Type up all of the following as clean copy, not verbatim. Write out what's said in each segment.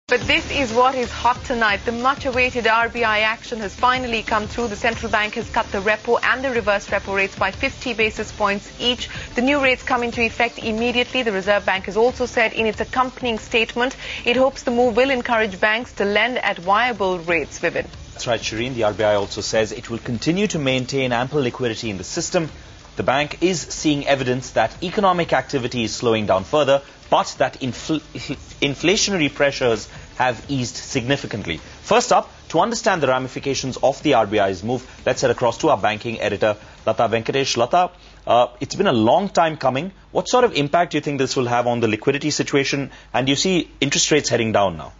But this is what is hot tonight. The much-awaited RBI action has finally come through. The central bank has cut the repo and the reverse repo rates by 50 basis points each. The new rates come into effect immediately. The Reserve Bank has also said in its accompanying statement it hopes the move will encourage banks to lend at viable rates. Vivin. That's right, Shireen. The RBI also says it will continue to maintain ample liquidity in the system. The bank is seeing evidence that economic activity is slowing down further, but that inflationary pressures have eased significantly. First up, to understand the ramifications of the RBI's move, let's head across to our banking editor, Lata Venkatesh. Lata, it's been a long time coming. What sort of impact do you think this will have on the liquidity situation? And do you see interest rates heading down now?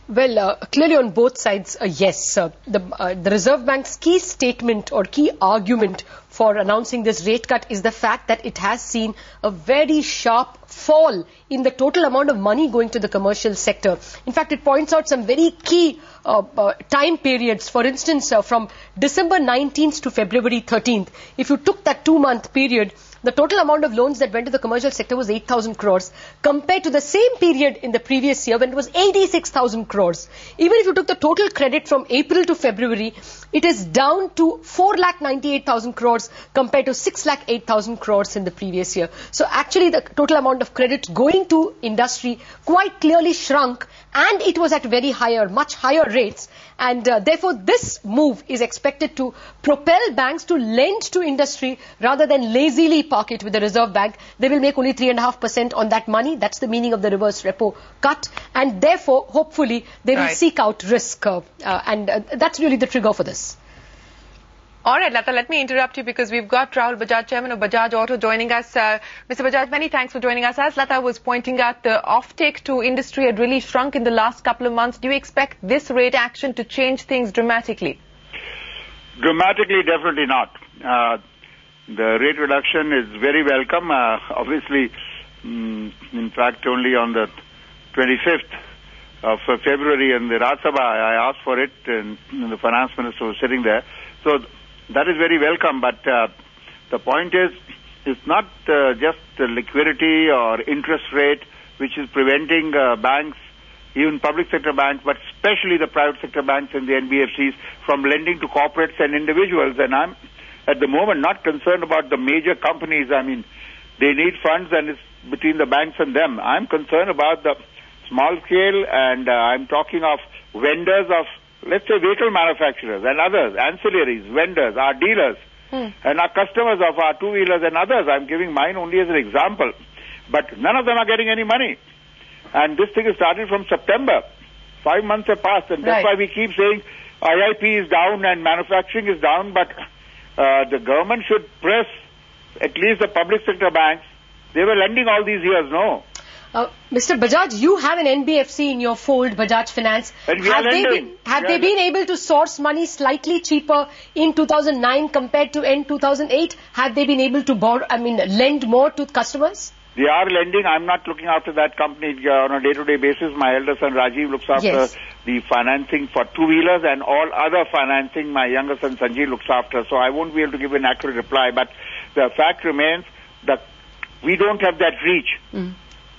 Well, clearly on both sides, yes. The Reserve Bank's key statement or key argument for announcing this rate cut is the fact that it has seen a very sharp fall in the total amount of money going to the commercial sector. In fact, it points out some very key time periods. For instance, from December 19th to February 13th, if you took that 2-month period, the total amount of loans that went to the commercial sector was 8,000 crores compared to the same period in the previous year when it was 86,000 crores. Even if you took the total credit from April to February, it is down to 4,98,000 crores compared to 6,08,000 crores in the previous year. So actually the total amount of credit going to industry quite clearly shrunk, and it was at much higher rates. And therefore, this move is expected to propel banks to lend to industry rather than lazily park it with the Reserve Bank. They will make only 3.5% on that money. That's the meaning of the reverse repo cut. And therefore, hopefully, they will seek out risk. And that's really the trigger for this. All right, Lata, let me interrupt you because we've got Rahul Bajaj, Chairman of Bajaj Auto, joining us. Mr. Bajaj, many thanks for joining us. As Lata was pointing out, the offtake to industry had really shrunk in the last couple of months. Do you expect this rate action to change things dramatically? Dramatically, definitely not. The rate reduction is very welcome. Obviously, in fact, only on the 25th of February in the Rajya Sabha, I asked for it, and the finance minister was sitting there. So that is very welcome, but the point is, it's not just the liquidity or interest rate which is preventing banks, even public sector banks, but especially the private sector banks and the NBFCs from lending to corporates and individuals. And I'm, at the moment, not concerned about the major companies. I mean, they need funds and it's between the banks and them. I'm concerned about the small scale, and I'm talking of vendors of, let's say, vehicle manufacturers and others, ancillaries, vendors, our dealers, and our customers of our two-wheelers and others. I'm giving mine only as an example. But none of them are getting any money. And this thing has started from September. 5 months have passed, and that's why we keep saying IIP is down and manufacturing is down, but the government should press at least the public sector banks. They were lending all these years, no? Mr. Bajaj, you have an NBFC in your fold, Bajaj Finance. Have they been able to source money slightly cheaper in 2009 compared to end 2008? Have they been able to lend more to customers? They are lending. I'm not looking after that company on a day-to-day basis. My elder son Rajiv looks after the financing for two-wheelers, and all other financing my younger son Sanjeev looks after. So I won't be able to give an accurate reply. But the fact remains that we don't have that reach.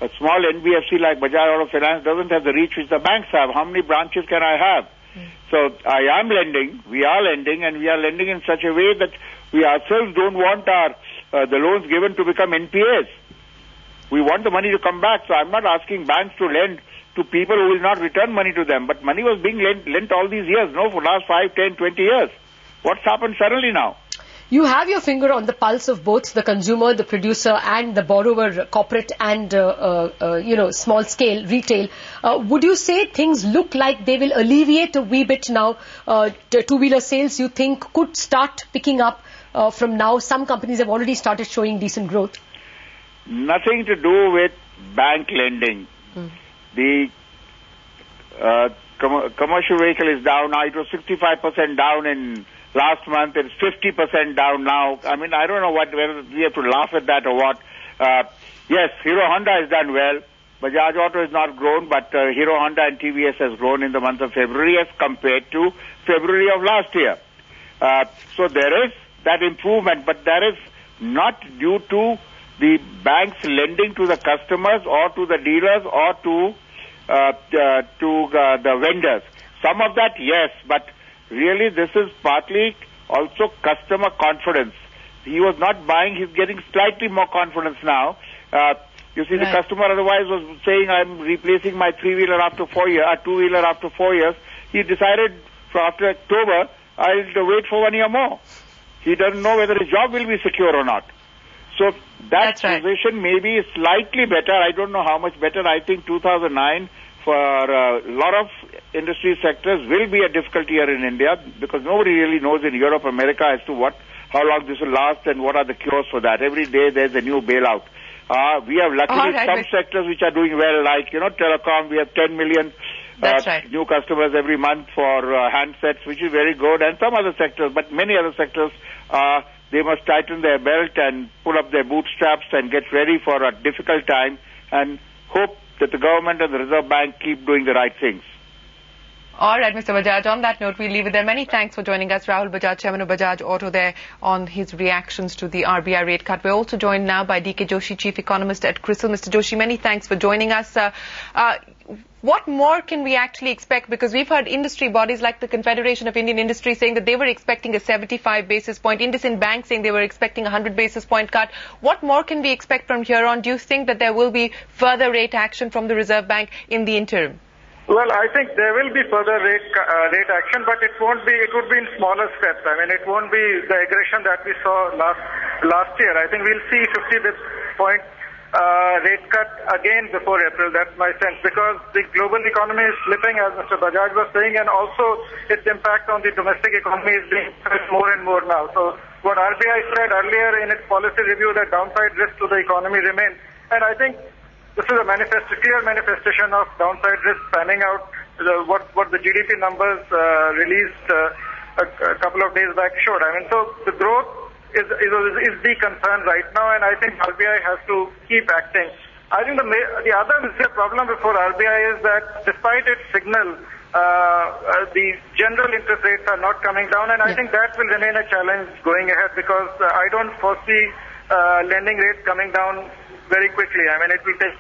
A small NBFC like Bajaj Auto Finance doesn't have the reach which the banks have. How many branches can I have? So I am lending, we are lending, and we are lending in such a way that we ourselves don't want the loans given to become NPAs. We want the money to come back. So I'm not asking banks to lend to people who will not return money to them. But money was being lent all these years, no, for the last 5, 10, 20 years. What's happened suddenly now? You have your finger on the pulse of both the consumer, the producer, and the borrower, corporate and, small scale retail. Would you say things look like they will alleviate a wee bit now? Two-wheeler sales, you think, could start picking up from now? Some companies have already started showing decent growth. Nothing to do with bank lending. The commercial vehicle is down now. It was 65% down in last month. It's 50% down now. I mean, I don't know whether we have to laugh at that or what. Yes, Hero Honda has done well. Bajaj Auto has not grown, but Hero Honda and TVS has grown in the month of February as compared to February of last year. So there is that improvement, but that is not due to the banks lending to the customers or to the dealers or to the vendors. Some of that, yes, but really this is partly also customer confidence. He was not buying, he's getting slightly more confidence now. You see, the customer otherwise was saying, I'm replacing my three-wheeler after 4 years, two-wheeler after 4 years. He decided after October, I'll wait for 1 year more. He doesn't know whether his job will be secure or not. So that position may be slightly better. I don't know how much better. I think 2009 for a lot of industry sectors will be a difficult year in India because nobody really knows in Europe, America as to how long this will last and what are the cures for that. Every day there's a new bailout. We have luckily some sectors which are doing well, like, telecom. We have 10 million new customers every month for handsets, which is very good, and some other sectors. But many other sectors, they must tighten their belt and pull up their bootstraps and get ready for a difficult time and hope that the government and the Reserve Bank keep doing the right things. All right, Mr. Bajaj. On that note, we'll leave it there. Many thanks for joining us. Rahul Bajaj, Chairman of Bajaj Auto, there on his reactions to the RBI rate cut. We're also joined now by D.K. Joshi, Chief Economist at CRISIL. Mr. Joshi, many thanks for joining us. What more can we actually expect? Because we've heard industry bodies like the Confederation of Indian Industry saying that they were expecting a 75 basis point. IndusInd Bank saying they were expecting a 100 basis point cut. What more can we expect from here on? Do you think that there will be further rate action from the Reserve Bank in the interim? Well, I think there will be further rate action, but it would be in smaller steps. I mean, it won't be the aggression that we saw last year. I think we'll see 50 basis point rate cut again before April. That's my sense, because the global economy is slipping, as Mr. Bajaj was saying, and also its impact on the domestic economy is being felt more and more now. So what RBI said earlier in its policy review, that downside risk to the economy remains, and I think this is a clear manifestation of downside risk panning out. What the GDP numbers released a couple of days back showed. I mean, so the growth is the concern right now, and I think RBI has to keep acting. I think the other problem before RBI is that despite its signal, the general interest rates are not coming down, and I think that will remain a challenge going ahead, because I don't foresee lending rates coming down very quickly. I mean, it will take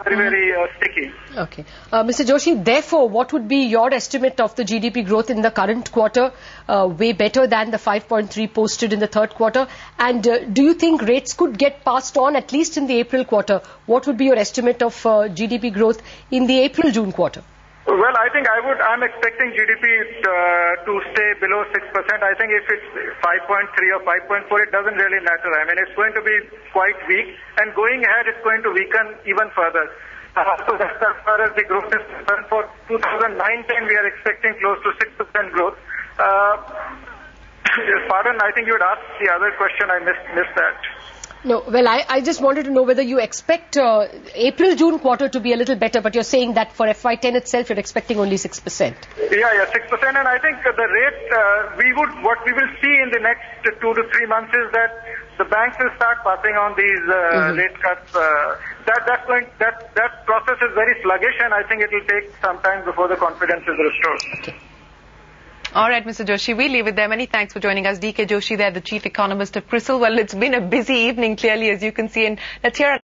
very sticky. Okay. Mr. Joshi, therefore, what would be your estimate of the GDP growth in the current quarter? Way better than the 5.3 posted in the third quarter. And do you think rates could get passed on, at least in the April quarter? What would be your estimate of GDP growth in the April-June quarter? Well, I think I'm expecting GDP to stay below 6%. I think if it's 5.3 or 5.4, it doesn't really matter. I mean, it's going to be quite weak, and going ahead, it's going to weaken even further. So that's as far as the growth is concerned. For 2009-10, we are expecting close to 6% growth. Pardon, I think you had asked the other question. I missed that. No, well, I just wanted to know whether you expect April-June quarter to be a little better, but you're saying that for FY10 itself, you're expecting only 6%. Yeah, 6%, and I think the rate, what we will see in the next 2 to 3 months is that the banks will start passing on these rate cuts. That process is very sluggish, and I think it will take some time before the confidence is restored. Okay. All right, Mr. Joshi, we leave it there. Many thanks for joining us. D.K. Joshi there, the Chief Economist of CRISIL. Well, it's been a busy evening, clearly, as you can see. And let's hear